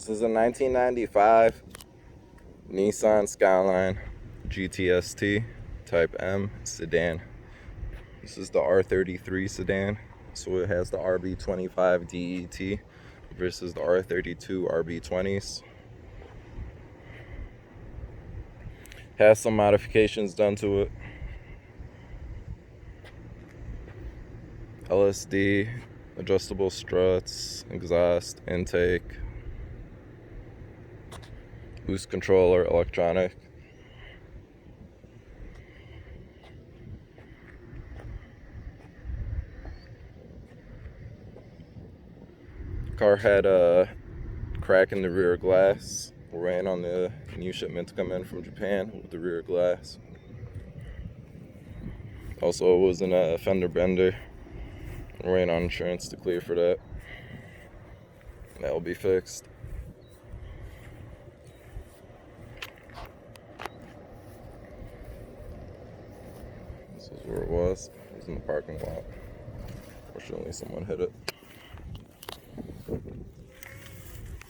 This is a 1995 Nissan Skyline GTST Type M sedan. This is the R33 sedan, so it has the RB25 DET versus the R32 RB20s. Has some modifications done to it. LSD, adjustable struts, exhaust, intake, boost controller, electronic. Car had a crack in the rear glass. We're waiting on the new shipment to come in from Japan with the rear glass. Also, it was in a fender bender. We're waiting on insurance to clear for that. That'll be fixed. This is where it was. It was in the parking lot. Fortunately, someone hit it.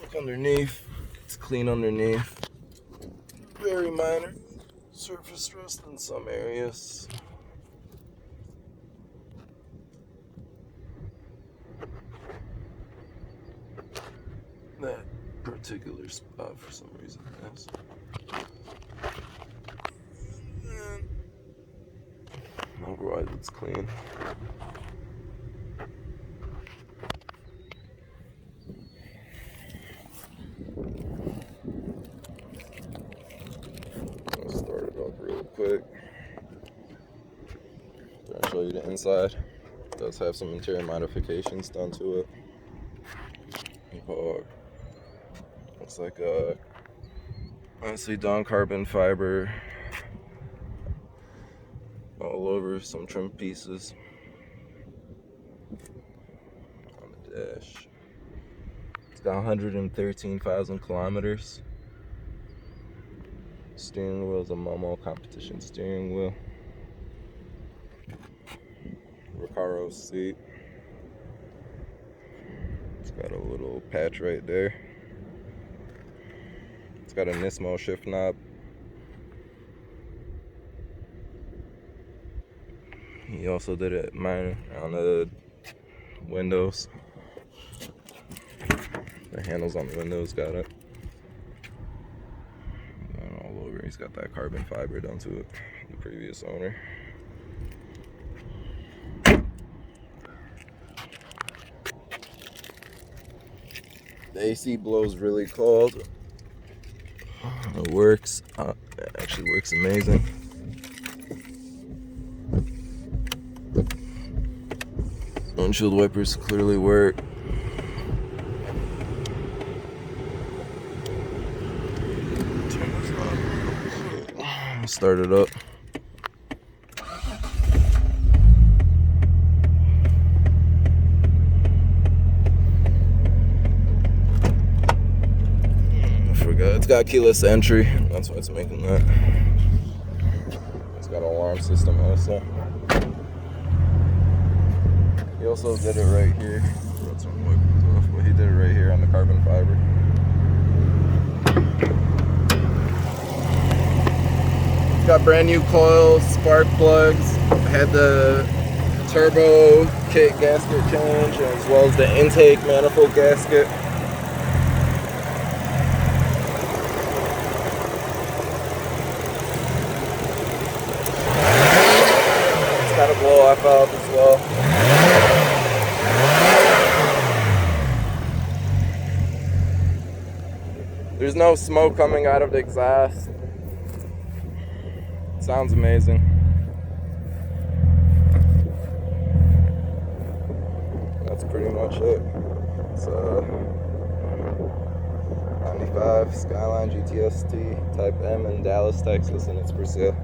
Look underneath. It's clean underneath. Very minor surface rust in some areas. That particular spot for some reason has. Otherwise, it's clean. I'll start it up real quick. I'll show you the inside. It does have some interior modifications done to it. Looks like a nicely done carbon fiber all over some trim pieces on the dash. It's got 113,000 kilometers. Steering wheel is a Momo competition steering wheel. Recaro seat. It's got a little patch right there. It's got a Nismo shift knob. He also did it minor on the windows. The handles on the windows got it. And all over, he's got that carbon fiber done to it, the previous owner. The AC blows really cold. It works. It actually works amazing. Windshield wipers clearly work. Turn this on. Start it up. It's got keyless entry, that's why it's making that. It's got an alarm system also. He also did it right here. Brought some wipers off, but he did it right here on the carbon fiber. It's got brand new coils, spark plugs. Had the turbo kit gasket change as well as the intake manifold gasket. Got a blow off valve as well. There's no smoke coming out of the exhaust. Sounds amazing. That's pretty much it. It's a 95 Skyline GTST Type M in Dallas, Texas, and it's for sale.